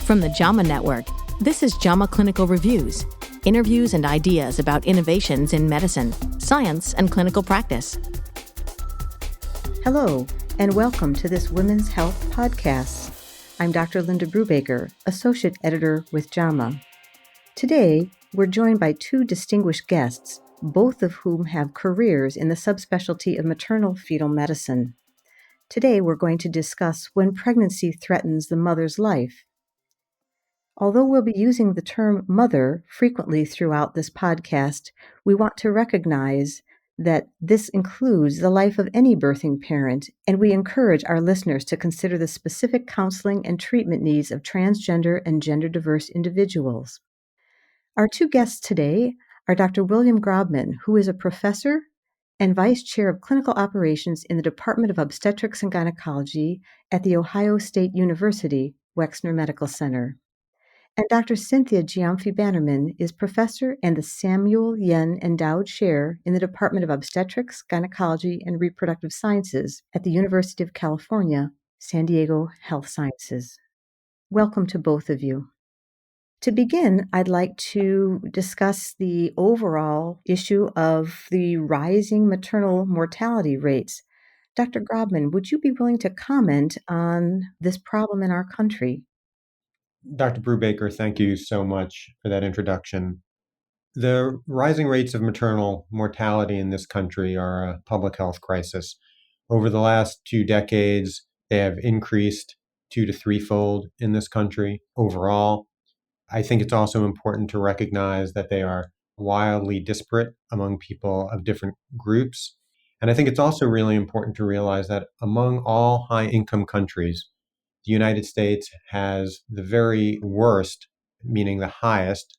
From the JAMA Network, this is JAMA Clinical Reviews, interviews and ideas about innovations in medicine, science, and clinical practice. Hello, and welcome to this Women's Health Podcast. I'm Dr. Linda Brubaker, Associate Editor with JAMA. Today, we're joined by two distinguished guests, both of whom have careers in the subspecialty of maternal-fetal medicine. Today, we're going to discuss when pregnancy threatens the mother's life. Although we'll be using the term mother frequently throughout this podcast, we want to recognize that this includes the life of any birthing parent, and we encourage our listeners to consider the specific counseling and treatment needs of transgender and gender-diverse individuals. Our two guests today are Dr. William Grobman, who is a professor and vice chair of clinical operations in the Department of Obstetrics and Gynecology at The Ohio State University, Wexner Medical Center. And Dr. Cynthia Gyamfi-Bannerman is professor and the Samuel Yen Endowed Chair in the Department of Obstetrics, Gynecology, and Reproductive Sciences at the University of California, San Diego Health Sciences. Welcome to both of you. To begin, I'd like to discuss the overall issue of the rising maternal mortality rates. Dr. Grobman, would you be willing to comment on this problem in our country? Dr. Brubaker, thank you so much for that introduction. The rising rates of maternal mortality in this country are a public health crisis. Over the last 2 decades, they have increased 2 to 3-fold in this country overall. I think it's also important to recognize that they are wildly disparate among people of different groups. And I think it's also really important to realize that among all high-income countries, the United States has the very worst, meaning the highest,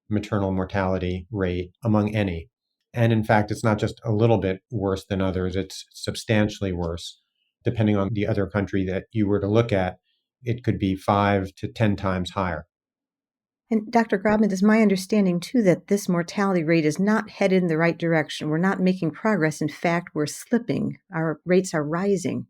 maternal mortality rate among any. And in fact, it's not just a little bit worse than others, it's substantially worse. Depending on the other country that you were to look at, it could be 5 to 10 times higher. And Dr. Grobman, it's my understanding, too, that this mortality rate is not headed in the right direction. We're not making progress. In fact, we're slipping. Our rates are rising.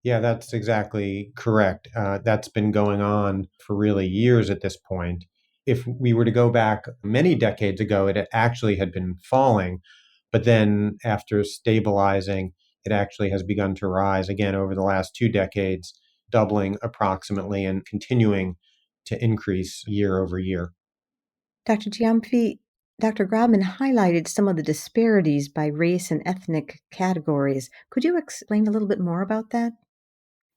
Yeah, that's exactly correct. That's been going on for really years at this point. If we were to go back many decades ago, it actually had been falling. But then after stabilizing, it actually has begun to rise again over the last 2 decades, doubling approximately and continuing to increase year over year. Dr. Gyamfi, Dr. Grobman highlighted some of the disparities by race and ethnic categories. Could you explain a little bit more about that?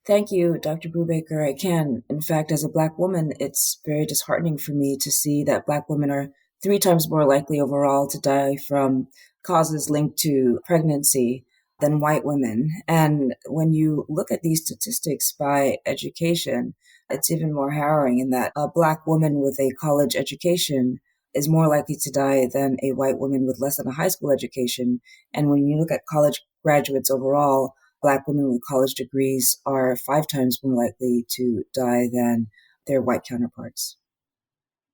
Thank you, Dr. Brubaker. I can. In fact, as a Black woman, it's very disheartening for me to see that Black women are 3 times more likely overall to die from causes linked to pregnancy than white women. And when you look at these statistics by education, it's even more harrowing in that a Black woman with a college education is more likely to die than a white woman with less than a high school education. And when you look at college graduates overall, Black women with college degrees are 5 times more likely to die than their white counterparts.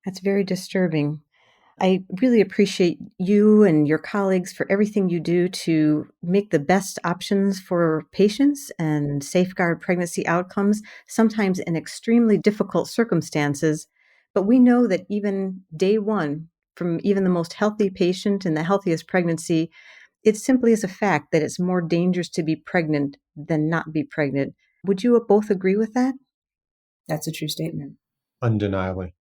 That's very disturbing. I really appreciate you and your colleagues for everything you do to make the best options for patients and safeguard pregnancy outcomes, sometimes in extremely difficult circumstances. But we know that even day one, from even the most healthy patient in the healthiest pregnancy, it simply is a fact that it's more dangerous to be pregnant than not be pregnant. Would you both agree with that? That's a true statement. Undeniably.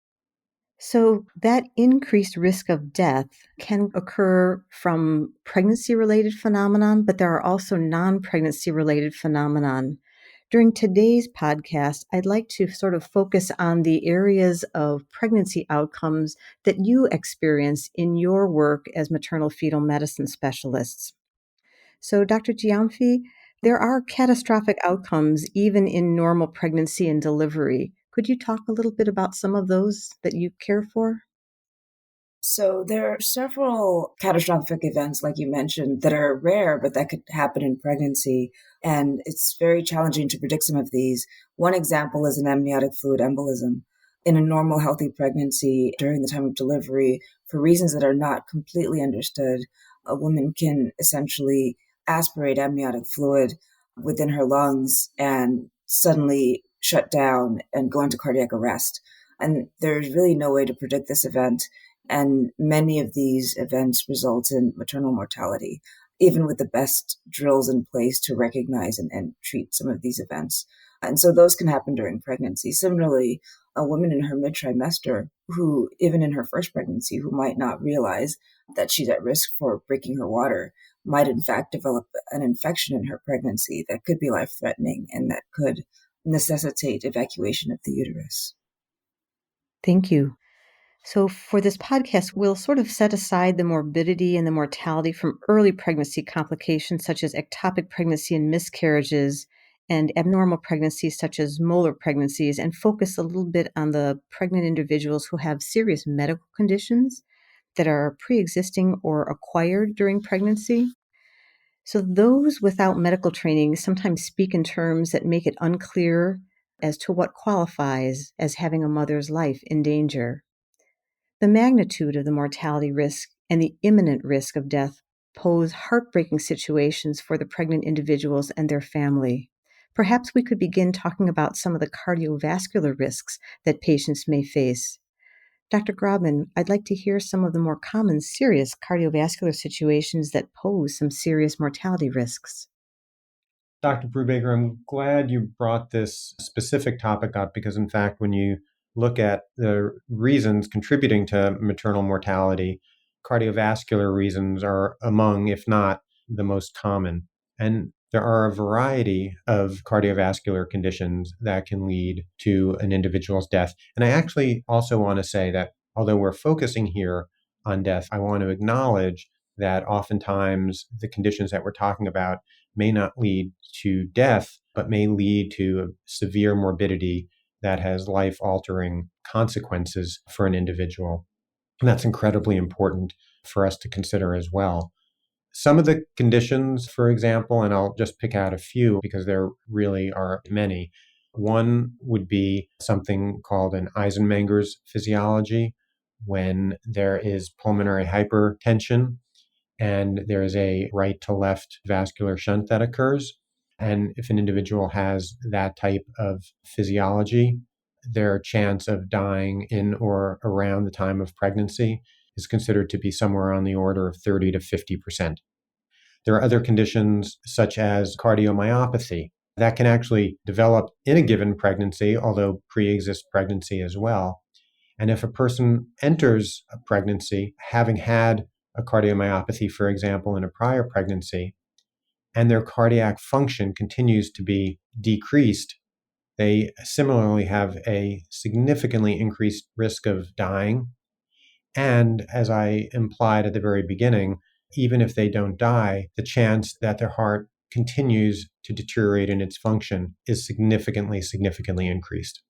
So that increased risk of death can occur from pregnancy-related phenomenon, but there are also non-pregnancy-related phenomenon. During today's podcast, I'd like to sort of focus on the areas of pregnancy outcomes that you experience in your work as maternal-fetal medicine specialists. So, Dr. Gyamfi, there are catastrophic outcomes even in normal pregnancy and delivery. Could you talk a little bit about some of those that you care for? So there are several catastrophic events, like you mentioned, that are rare, but that could happen in pregnancy. And it's very challenging to predict some of these. One example is an amniotic fluid embolism. In a normal, healthy pregnancy during the time of delivery, for reasons that are not completely understood, a woman can essentially aspirate amniotic fluid within her lungs, and suddenly shut down and go into cardiac arrest. And there's really no way to predict this event. And many of these events result in maternal mortality, even with the best drills in place to recognize and treat some of these events. And so those can happen during pregnancy. Similarly, a woman in her mid-trimester who, even in her first pregnancy, who might not realize that she's at risk for breaking her water, might in fact develop an infection in her pregnancy that could be life-threatening and that could necessitate evacuation of the uterus. Thank you. So for this podcast, we'll sort of set aside the morbidity and the mortality from early pregnancy complications such as ectopic pregnancy and miscarriages and abnormal pregnancies such as molar pregnancies and focus a little bit on the pregnant individuals who have serious medical conditions that are pre-existing or acquired during pregnancy. So those without medical training sometimes speak in terms that make it unclear as to what qualifies as having a mother's life in danger. The magnitude of the mortality risk and the imminent risk of death pose heartbreaking situations for the pregnant individuals and their family. Perhaps we could begin talking about some of the cardiovascular risks that patients may face. Dr. Grobman, I'd like to hear some of the more common serious cardiovascular situations that pose some serious mortality risks. Dr. Brubaker, I'm glad you brought this specific topic up because, in fact, when you look at the reasons contributing to maternal mortality, cardiovascular reasons are among, if not the most common. And there are a variety of cardiovascular conditions that can lead to an individual's death. And I actually also want to say that although we're focusing here on death, I want to acknowledge that oftentimes the conditions that we're talking about may not lead to death, but may lead to severe morbidity that has life-altering consequences for an individual. And that's incredibly important for us to consider as well. Some of the conditions, for example, and I'll just pick out a few because there really are many. One would be something called an Eisenmenger's physiology, when there is pulmonary hypertension and there is a right to left vascular shunt that occurs. And if an individual has that type of physiology, their chance of dying in or around the time of pregnancy is considered to be somewhere on the order of 30 to 50%. There are other conditions such as cardiomyopathy that can actually develop in a given pregnancy, although pre-exist pregnancy as well. And if a person enters a pregnancy having had a cardiomyopathy, for example, in a prior pregnancy, and their cardiac function continues to be decreased, they similarly have a significantly increased risk of dying. And as I implied at the very beginning, even if they don't die, the chance that their heart continues to deteriorate in its function is significantly increased.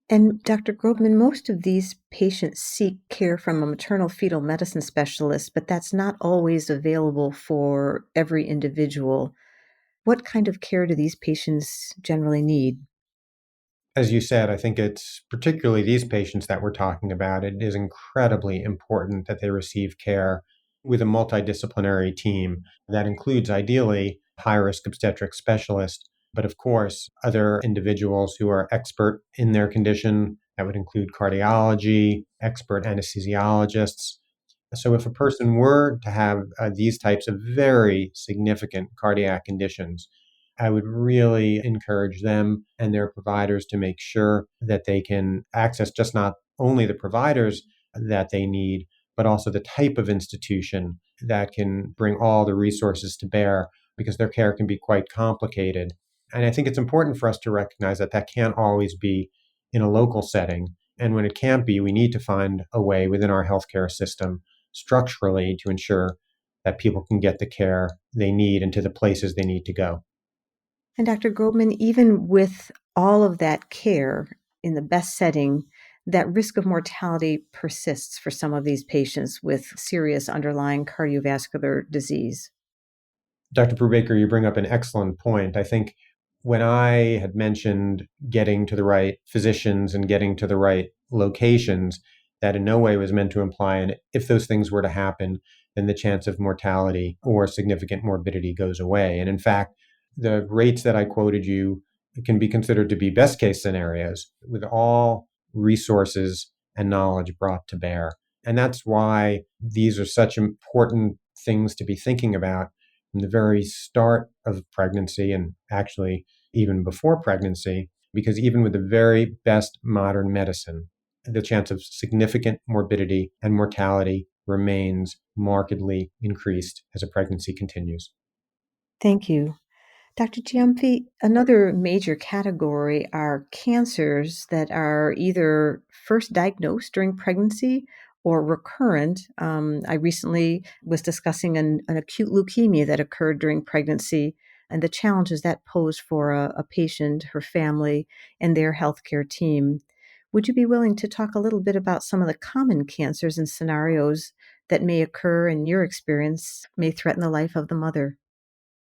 And Dr. Grobman, most of these patients seek care from a maternal-fetal medicine specialist, but that's not always available for every individual. What kind of care do these patients generally need? As you said, I think it's particularly these patients that we're talking about. It is incredibly important that they receive care with a multidisciplinary team that includes ideally high-risk obstetric specialists, but of course, other individuals who are expert in their condition. That would include cardiology, expert anesthesiologists. So if a person were to have these types of very significant cardiac conditions, I would really encourage them and their providers to make sure that they can access just not only the providers that they need, but also the type of institution that can bring all the resources to bear, because their care can be quite complicated. And I think it's important for us to recognize that that can't always be in a local setting. And when it can't be, we need to find a way within our healthcare system structurally to ensure that people can get the care they need and to the places they need to go. And Dr. Grobman, even with all of that care in the best setting, that risk of mortality persists for some of these patients with serious underlying cardiovascular disease. Dr. Brubaker, you bring up an excellent point. I think when I had mentioned getting to the right physicians and getting to the right locations, that in no way was meant to imply, and if those things were to happen, then the chance of mortality or significant morbidity goes away. And in fact, the rates that I quoted you can be considered to be best case scenarios with all resources and knowledge brought to bear. And that's why these are such important things to be thinking about from the very start of pregnancy and actually even before pregnancy, because even with the very best modern medicine, the chance of significant morbidity and mortality remains markedly increased as a pregnancy continues. Thank you. Dr. Gyamfi, another major category are cancers that are either first diagnosed during pregnancy or recurrent. I recently was discussing an acute leukemia that occurred during pregnancy and the challenges that posed for a patient, her family, and their healthcare team. Would you be willing to talk a little bit about some of the common cancers and scenarios that may occur in your experience, may threaten the life of the mother?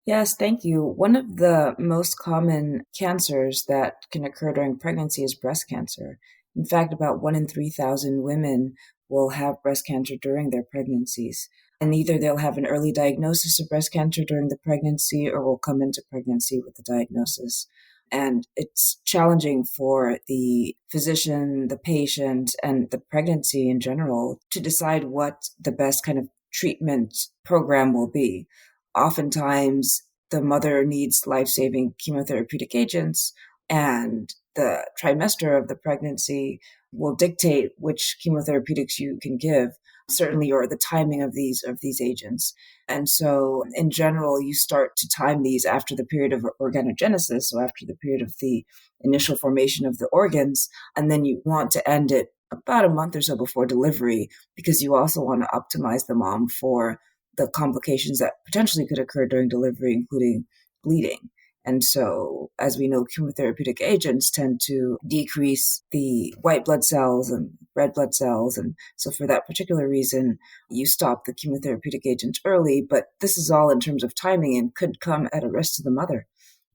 Yes, thank you. One of the most common cancers that can occur during pregnancy is breast cancer. In fact, about 1 in 3,000 women will have breast cancer during their pregnancies. And either they'll have an early diagnosis of breast cancer during the pregnancy or will come into pregnancy with the diagnosis. And it's challenging for the physician, the patient, and the pregnancy in general to decide what the best kind of treatment program will be. Oftentimes, the mother needs life-saving chemotherapeutic agents, and the trimester of the pregnancy will dictate which chemotherapeutics you can give, certainly, or the timing of these agents. And so, in general, you start to time these after the period of organogenesis, so after the period of the initial formation of the organs, and then you want to end it about a month or so before delivery, because you also want to optimize the mom for the complications that potentially could occur during delivery, including bleeding. And so, as we know, chemotherapeutic agents tend to decrease the white blood cells and red blood cells. And so, for that particular reason, you stop the chemotherapeutic agent early. But this is all in terms of timing and could come at a risk to the mother,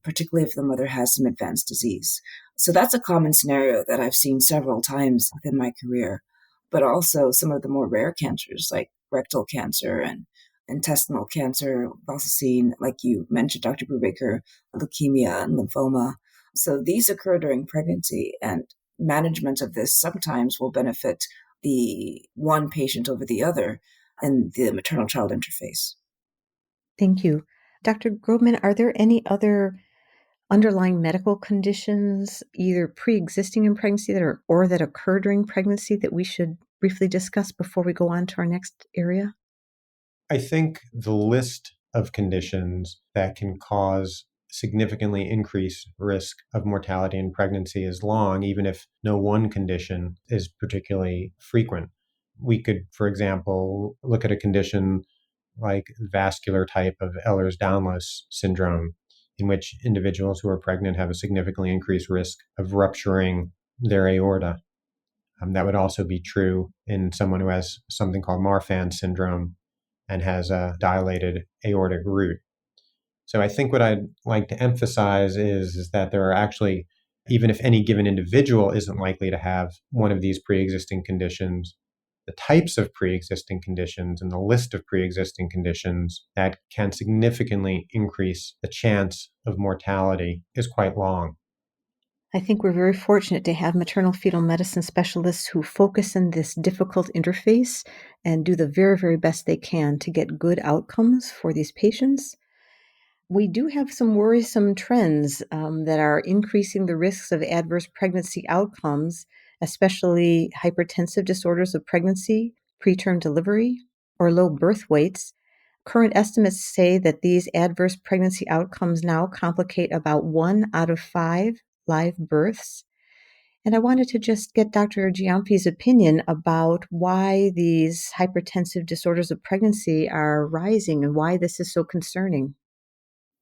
particularly if the mother has some advanced disease. So, that's a common scenario that I've seen several times within my career. But also, some of the more rare cancers like rectal cancer and intestinal cancer. We've also seen, like you mentioned, Dr. Brubaker, leukemia and lymphoma. So these occur during pregnancy, and management of this sometimes will benefit the one patient over the other in the maternal-child interface. Thank you. Dr. Grobman, are there any other underlying medical conditions, either pre-existing in pregnancy or that occur during pregnancy, that we should briefly discuss before we go on to our next area? I think the list of conditions that can cause significantly increased risk of mortality in pregnancy is long, even if no one condition is particularly frequent. We could, for example, look at a condition like vascular type of Ehlers-Danlos syndrome, in which individuals who are pregnant have a significantly increased risk of rupturing their aorta. That would also be true in someone who has something called Marfan syndrome and has a dilated aortic root. So I think what I'd like to emphasize is that there are actually, even if any given individual isn't likely to have one of these pre-existing conditions, the types of pre-existing conditions and the list of pre-existing conditions that can significantly increase the chance of mortality is quite long. I think we're very fortunate to have maternal-fetal medicine specialists who focus on this difficult interface and do the very, very best they can to get good outcomes for these patients. We do have some worrisome trends that are increasing the risks of adverse pregnancy outcomes, especially hypertensive disorders of pregnancy, preterm delivery, or low birth weights. Current estimates say that these adverse pregnancy outcomes now complicate about 1 out of 5 live births. And I wanted to just get Dr. Gyamfi's opinion about why these hypertensive disorders of pregnancy are rising and why this is so concerning.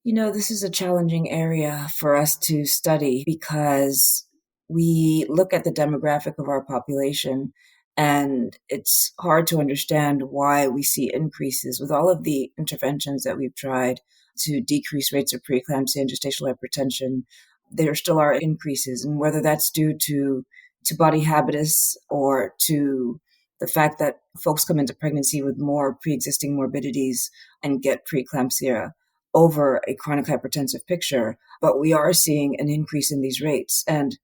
You know, this is a challenging area for us to study because we look at the demographic of our population and it's hard to understand why we see increases with all of the interventions that we've tried to decrease rates of preeclampsia and gestational hypertension. There still are increases, and whether that's due to body habitus or to the fact that folks come into pregnancy with more pre-existing morbidities and get preeclampsia over a chronic hypertensive picture, but we are seeing an increase in these rates. And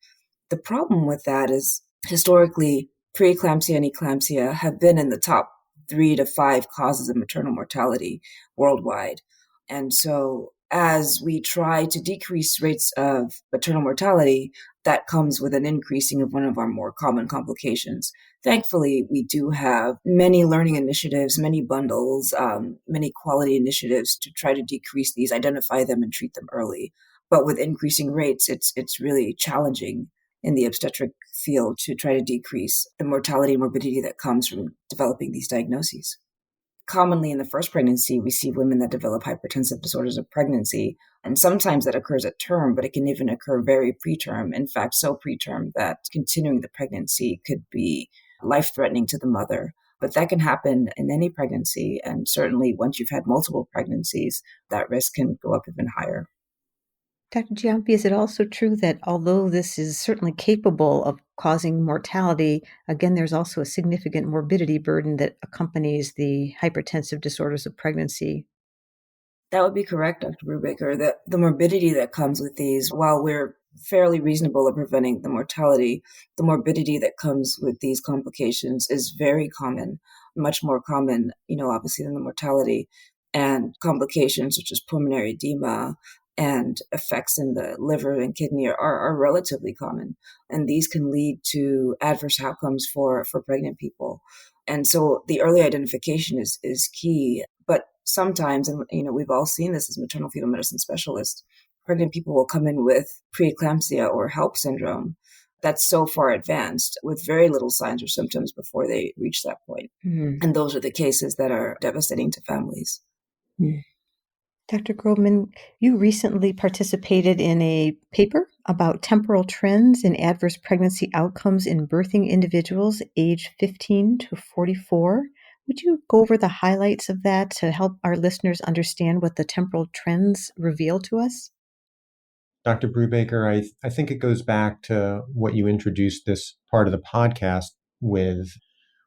the problem with that is historically, preeclampsia and eclampsia have been in the top 3 to 5 causes of maternal mortality worldwide. And so as we try to decrease rates of maternal mortality, that comes with an increasing of one of our more common complications. Thankfully, we do have many learning initiatives, many bundles, many quality initiatives to try to decrease these, identify them, and treat them early. But with increasing rates, it's really challenging in the obstetric field to try to decrease the mortality and morbidity that comes from developing these diagnoses. Commonly in the first pregnancy, we see women that develop hypertensive disorders of pregnancy, and sometimes that occurs at term, but it can even occur very preterm. In fact, so preterm that continuing the pregnancy could be life-threatening to the mother. But that can happen in any pregnancy, and certainly once you've had multiple pregnancies, that risk can go up even higher. Dr. Gyamfi, is it also true that although this is certainly capable of causing mortality, again, there's also a significant morbidity burden that accompanies the hypertensive disorders of pregnancy? That would be correct, Dr. Brubaker. The morbidity that comes with these, while we're fairly reasonable at preventing the mortality, the morbidity that comes with these complications is very common, much more common, obviously, than the mortality. And complications such as pulmonary edema and effects in the liver and kidney are relatively common. And these can lead to adverse outcomes for pregnant people. And so the early identification is key. But sometimes, and we've all seen this as maternal fetal medicine specialists, pregnant people will come in with preeclampsia or HELP syndrome that's so far advanced with very little signs or symptoms before they reach that point. Mm. And those are the cases that are devastating to families. Mm. Dr. Grobman, you recently participated in a paper about temporal trends in adverse pregnancy outcomes in birthing individuals aged 15 to 44. Would you go over the highlights of that to help our listeners understand what the temporal trends reveal to us? Dr. Brubaker, I think it goes back to what you introduced this part of the podcast with,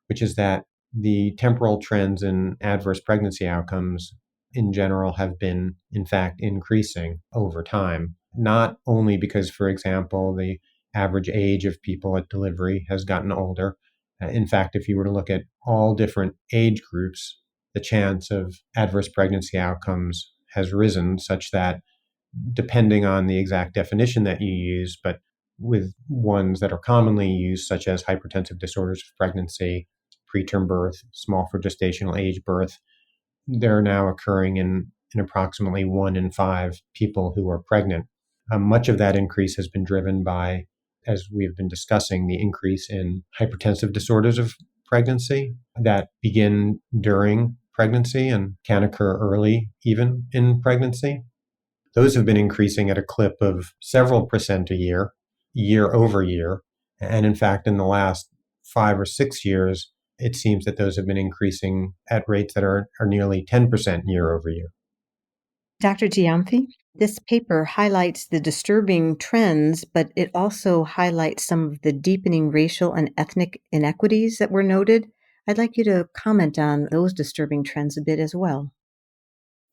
which is that the temporal trends in adverse pregnancy outcomes in general have been, in fact, increasing over time. Not only because, for example, the average age of people at delivery has gotten older. In fact, if you were to look at all different age groups, the chance of adverse pregnancy outcomes has risen such that, depending on the exact definition that you use, but with ones that are commonly used, such as hypertensive disorders of pregnancy, preterm birth, small for gestational age birth, they're now occurring in approximately 1 in 5 people who are pregnant. Much of that increase has been driven by, as we've been discussing, the increase in hypertensive disorders of pregnancy that begin during pregnancy and can occur early, even in pregnancy. Those have been increasing at a clip of several percent a year, year over year. And in fact, in the last 5 or 6 years, it seems that those have been increasing at rates that are nearly 10% year over year. Dr. Gyamfi, this paper highlights the disturbing trends, but it also highlights some of the deepening racial and ethnic inequities that were noted. I'd like you to comment on those disturbing trends a bit as well.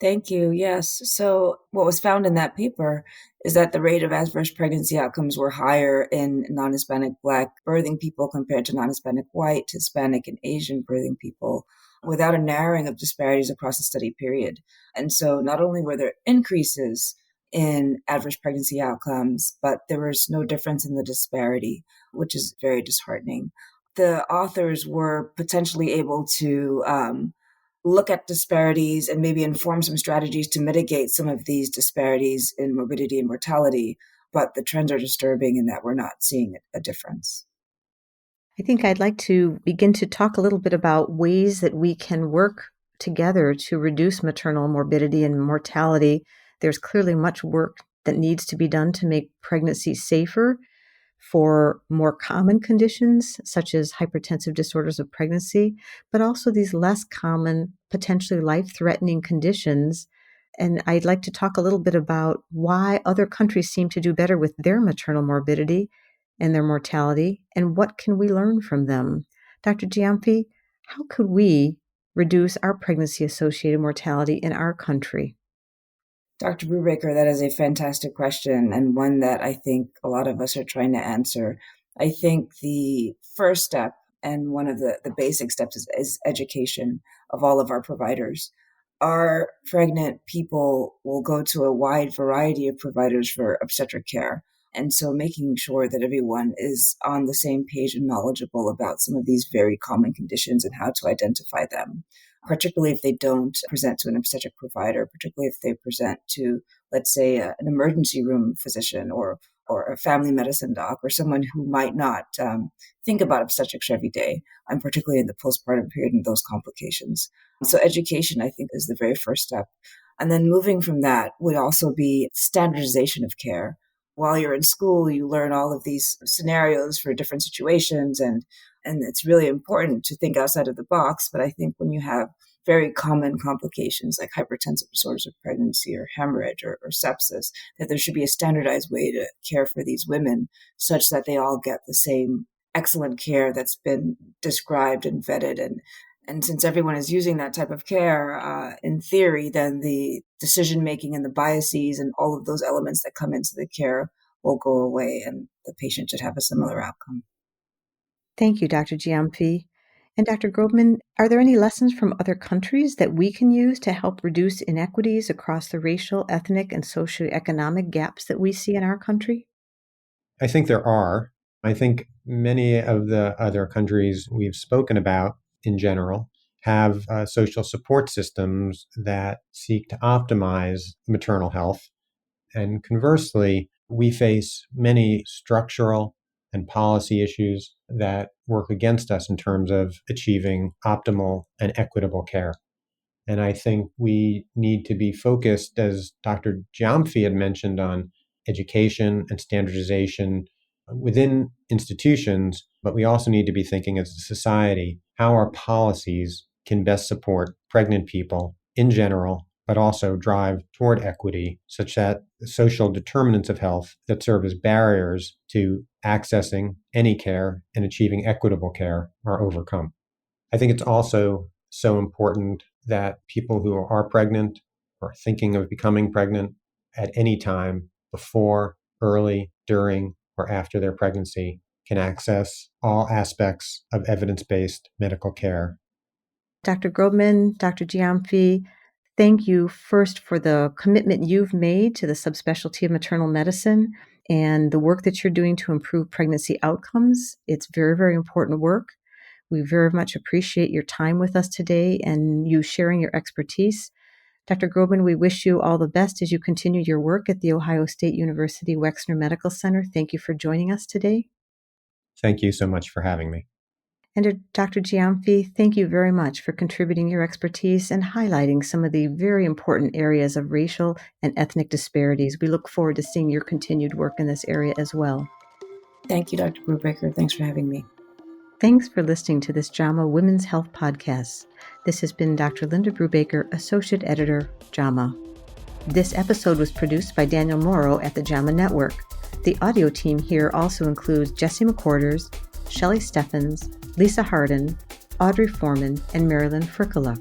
Thank you. Yes. So what was found in that paper is that the rate of adverse pregnancy outcomes were higher in non-Hispanic Black birthing people compared to non-Hispanic White, Hispanic, and Asian birthing people, without a narrowing of disparities across the study period. And so not only were there increases in adverse pregnancy outcomes, but there was no difference in the disparity, which is very disheartening. The authors were potentially able to look at disparities and maybe inform some strategies to mitigate some of these disparities in morbidity and mortality. But the trends are disturbing in that we're not seeing a difference. I think I'd like to begin to talk a little bit about ways that we can work together to reduce maternal morbidity and mortality. There's clearly much work that needs to be done to make pregnancy safer for more common conditions, such as hypertensive disorders of pregnancy, but also these less common, potentially life-threatening conditions. And I'd like to talk a little bit about why other countries seem to do better with their maternal morbidity and their mortality, and what can we learn from them. Dr. Gyamfi, how could we reduce our pregnancy-associated mortality in our country? Dr. Brubaker, that is a fantastic question and one that I think a lot of us are trying to answer. I think the first step and one of the basic steps is education of all of our providers. Our pregnant people will go to a wide variety of providers for obstetric care. And so making sure that everyone is on the same page and knowledgeable about some of these very common conditions and how to identify them, particularly if they don't present to an obstetric provider, particularly if they present to, let's say, an emergency room physician or a family medicine doc or someone who might not think about obstetrics every day, and particularly in the postpartum period and those complications. So education, I think, is the very first step. And then moving from that would also be standardization of care. While you're in school, you learn all of these scenarios for different situations, and it's really important to think outside of the box. But I think when you have very common complications like hypertensive disorders of pregnancy or hemorrhage or sepsis, that there should be a standardized way to care for these women such that they all get the same excellent care that's been described and vetted. And since everyone is using that type of care, in theory, then the decision-making and the biases and all of those elements that come into the care will go away, and the patient should have a similar outcome. Thank you, Dr. Gyamfi. And Dr. Grobman, are there any lessons from other countries that we can use to help reduce inequities across the racial, ethnic, and socioeconomic gaps that we see in our country? I think there are. I think many of the other countries we've spoken about in general have social support systems that seek to optimize maternal health. And conversely, we face many structural and policy issues that work against us in terms of achieving optimal and equitable care. And I think we need to be focused, as Dr. Gyamfi had mentioned, on education and standardization within institutions, but we also need to be thinking as a society how our policies can best support pregnant people in general, but also drive toward equity such that the social determinants of health that serve as barriers to accessing any care and achieving equitable care are overcome. I think it's also so important that people who are pregnant or thinking of becoming pregnant at any time before, early, during, or after their pregnancy can access all aspects of evidence-based medical care. Dr. Grobman, Dr. Gyamfi, thank you first for the commitment you've made to the subspecialty of maternal medicine and the work that you're doing to improve pregnancy outcomes. It's very, very important work. We very much appreciate your time with us today and you sharing your expertise. Dr. Grobman, we wish you all the best as you continue your work at the Ohio State University Wexner Medical Center. Thank you for joining us today. Thank you so much for having me. And Dr. Gyamfi, thank you very much for contributing your expertise and highlighting some of the very important areas of racial and ethnic disparities. We look forward to seeing your continued work in this area as well. Thank you, Dr. Brubaker. Thanks for having me. Thanks for listening to this JAMA Women's Health Podcast. This has been Dr. Linda Brubaker, Associate Editor, JAMA. This episode was produced by Daniel Morrow at the JAMA Network. The audio team here also includes Jesse McQuarters, Shelley Steffens, Lisa Harden, Audrey Foreman, and Marilyn Frickola.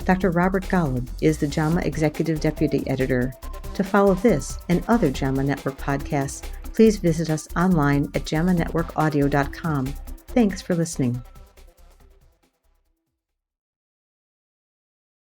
Dr. Robert Golub is the JAMA Executive Deputy Editor. To follow this and other JAMA Network podcasts, please visit us online at jamanetworkaudio.com. Thanks for listening.